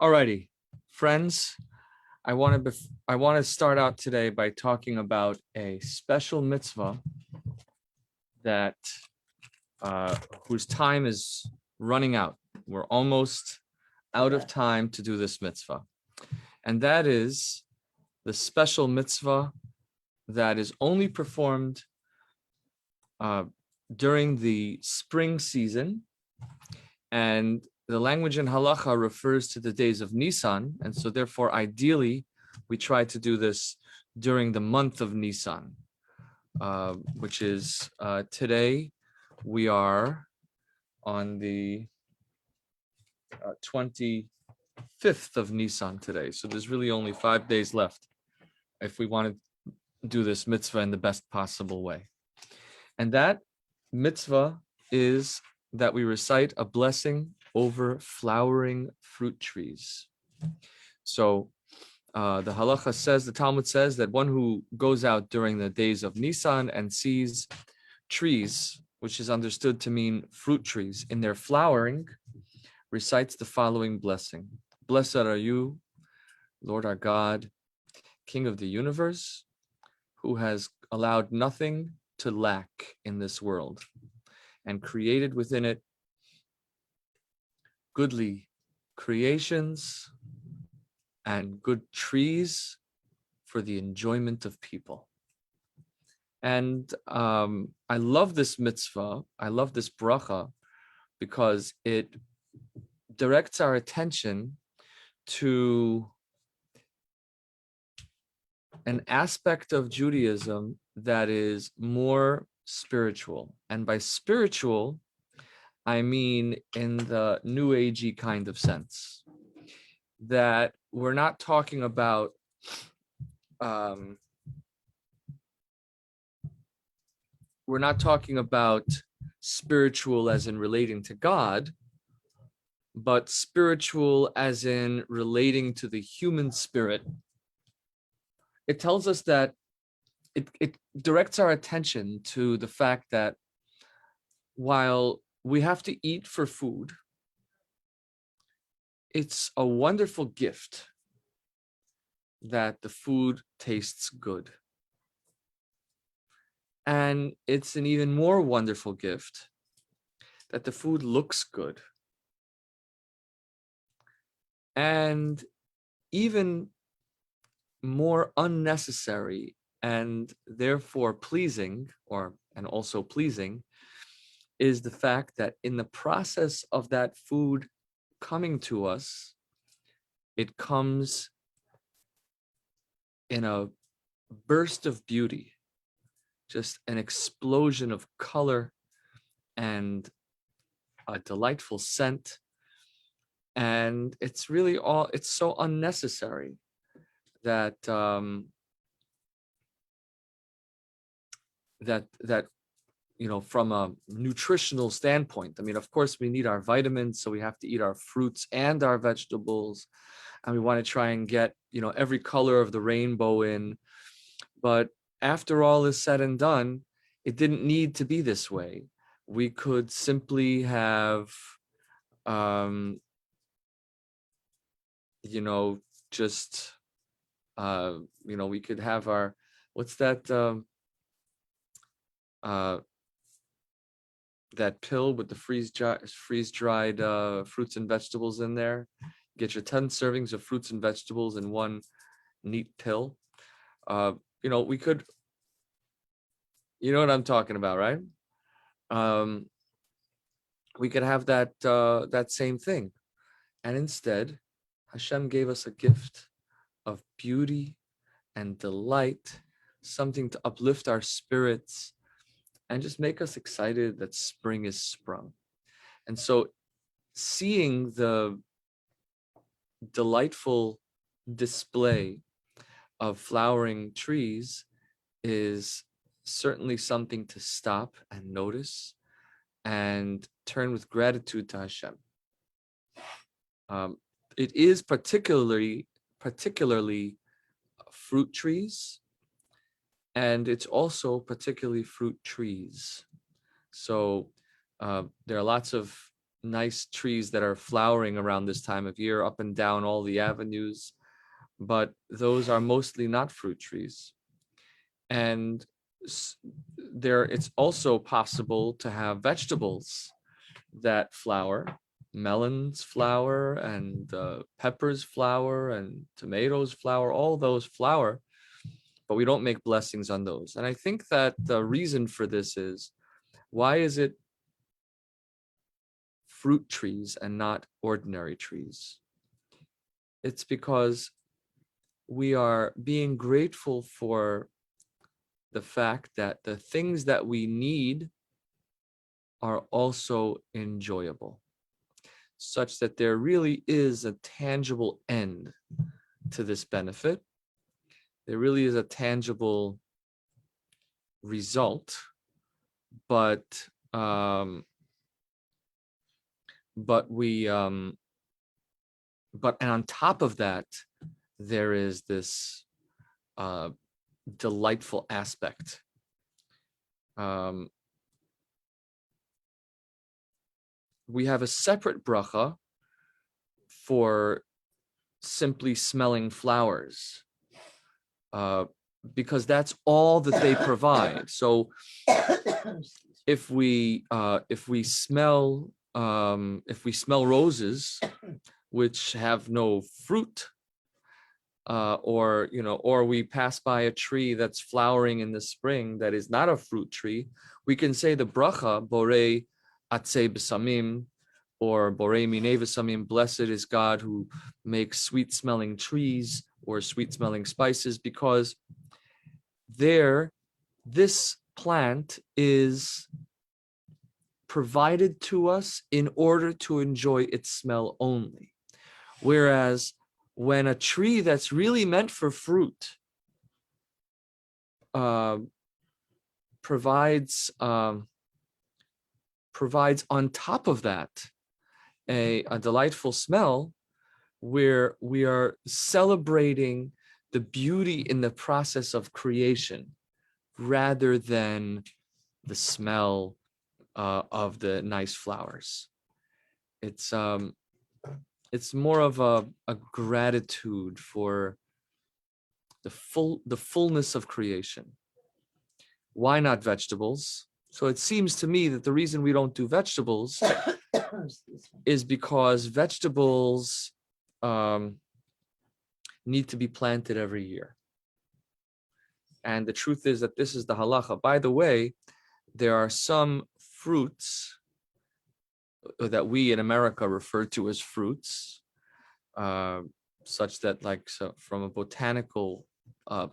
Alrighty, friends. I want to start out today by talking about a special mitzvah that whose time is running out. We're almost out of time to do this mitzvah, and that is the special mitzvah that is only performed during the spring season, and the language in halacha refers to the days of Nisan, and so therefore, ideally, we try to do this during the month of Nisan, which is today. We are on the 25th of Nisan today, so there's really only 5 days left if we want to do this mitzvah in the best possible way. And that mitzvah is that we recite a blessing over flowering fruit trees. So the halacha says, the Talmud says that one who goes out during the days of Nisan and sees trees, which is understood to mean fruit trees, in their flowering, recites the following blessing. Blessed are you, Lord our God, King of the universe, who has allowed nothing to lack in this world and created within it goodly creations and good trees for the enjoyment of people. And I love this mitzvah, I love this bracha, because it directs our attention to an aspect of Judaism that is more spiritual. And by spiritual, I mean in the New Agey kind of sense, that we're not talking about spiritual as in relating to God, but spiritual as in relating to the human spirit. It tells us that it directs our attention to the fact that while we have to eat for food, it's a wonderful gift that the food tastes good. And it's an even more wonderful gift that the food looks good. And even more unnecessary and therefore pleasing, and also pleasing, is the fact that in the process of that food coming to us, it comes in a burst of beauty, just an explosion of color and a delightful scent. And it's so unnecessary that from a nutritional standpoint, I mean, of course, we need our vitamins, so we have to eat our fruits and our vegetables, and we want to try and get, every color of the rainbow in. But after all is said and done, it didn't need to be this way. We could simply have, we could have our, what's that, that pill with the freeze-dried fruits and vegetables in there. Get your 10 servings of fruits and vegetables in one neat pill. We could, you know what I'm talking about, right? We could have that same thing. And instead, Hashem gave us a gift of beauty and delight, something to uplift our spirits and just make us excited that spring is sprung. And so seeing the delightful display of flowering trees is certainly something to stop and notice and turn with gratitude to Hashem. It is particularly fruit trees, and it's also particularly fruit trees. So there are lots of nice trees that are flowering around this time of year up and down all the avenues, but those are mostly not fruit trees. And it's also possible to have vegetables that flower. Melons flower, and peppers flower, and tomatoes flower. All those flower, but we don't make blessings on those. And I think that the reason for this is, why is it fruit trees and not ordinary trees? It's because we are being grateful for the fact that the things that we need are also enjoyable, such that there really is a tangible end to this benefit. There really is a tangible result, but we and on top of that, there is this delightful aspect. We have a separate bracha for simply smelling flowers, because that's all that they provide. So if we smell roses which have no fruit, or we pass by a tree that's flowering in the spring that is not a fruit tree, we can say the bracha borei atzei b'samim, or borei minei v'samim, blessed is God who makes sweet smelling trees or sweet smelling spices, because this plant is provided to us in order to enjoy its smell only. Whereas when a tree that's really meant for fruit provides on top of that a delightful smell, where we are celebrating the beauty in the process of creation rather than the smell of the nice flowers. It's more of a gratitude for the fullness of creation. Why not vegetables? So it seems to me that the reason we don't do vegetables is because vegetables need to be planted every year. And the truth is that this is the halacha. By the way, there are some fruits that we in America refer to as fruits, such that, so from a botanical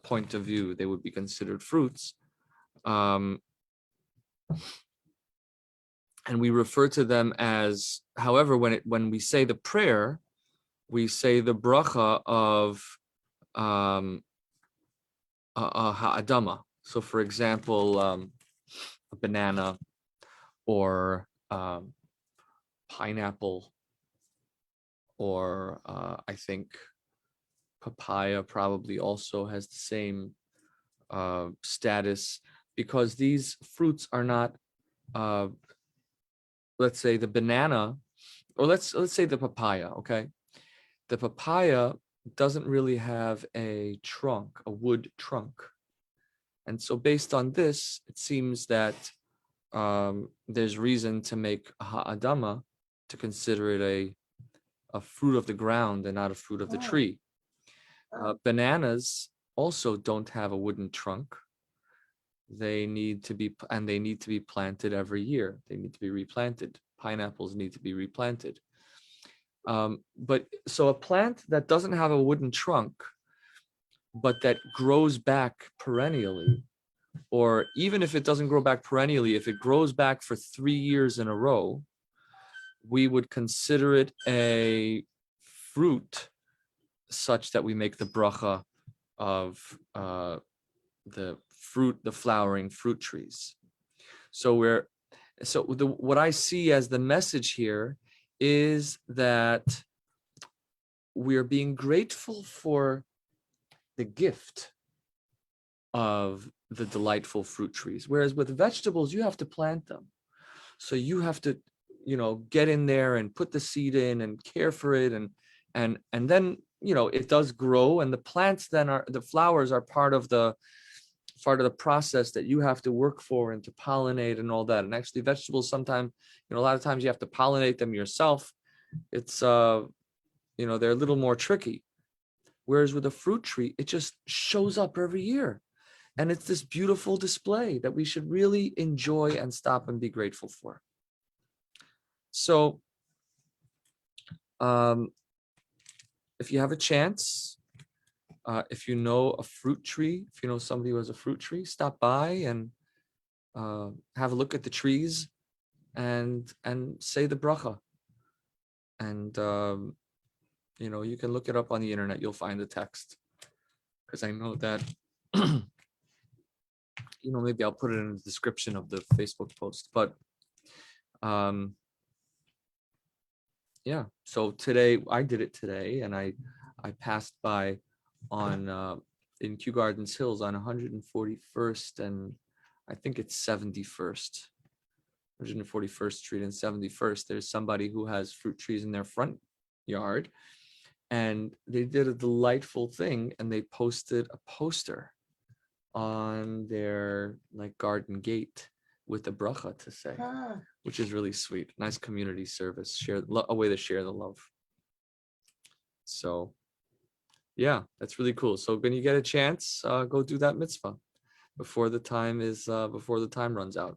point of view, they would be considered fruits. And we refer to them as, however, when we say the prayer, we say the bracha of ha'adama. So, for example, a banana or pineapple, or I think papaya probably also has the same status, because these fruits are not, let's say the banana, or let's say the papaya, okay? The papaya doesn't really have a trunk, a wood trunk. And so based on this, it seems that there's reason to make ha'adama, to consider it a fruit of the ground and not a fruit of the tree. Bananas also don't have a wooden trunk. They need to be planted every year. They need to be replanted. Pineapples need to be replanted. But so a plant that doesn't have a wooden trunk, but that grows back perennially, or even if it doesn't grow back perennially, if it grows back for 3 years in a row, we would consider it a fruit, such that we make the bracha of the flowering fruit trees. So what I see as the message here is that we are being grateful for the gift of the delightful fruit trees. Whereas with vegetables, you have to plant them. So you have to get in there and put the seed in and care for it, and then it does grow, and the plants then the flowers are part of the process that you have to work for and to pollinate and all that. And actually vegetables sometimes, a lot of times you have to pollinate them yourself. It's they're a little more tricky. Whereas with a fruit tree, it just shows up every year. And it's this beautiful display that we should really enjoy and stop and be grateful for. So if you have a chance, if you know a fruit tree, if you know somebody who has a fruit tree, stop by and have a look at the trees and say the bracha. And you can look it up on the internet. You'll find the text, because I know that maybe I'll put it in the description of the Facebook post. But yeah, so today I did it today, and I passed by on in Kew Gardens Hills on 141st and I think it's 71st, 141st Street and 71st. There's somebody who has fruit trees in their front yard, and they did a delightful thing, and they posted a poster on their garden gate with a bracha to say, which is really sweet. Nice community service, a way to share the love. So yeah, that's really cool. So when you get a chance, go do that mitzvah before the time runs out.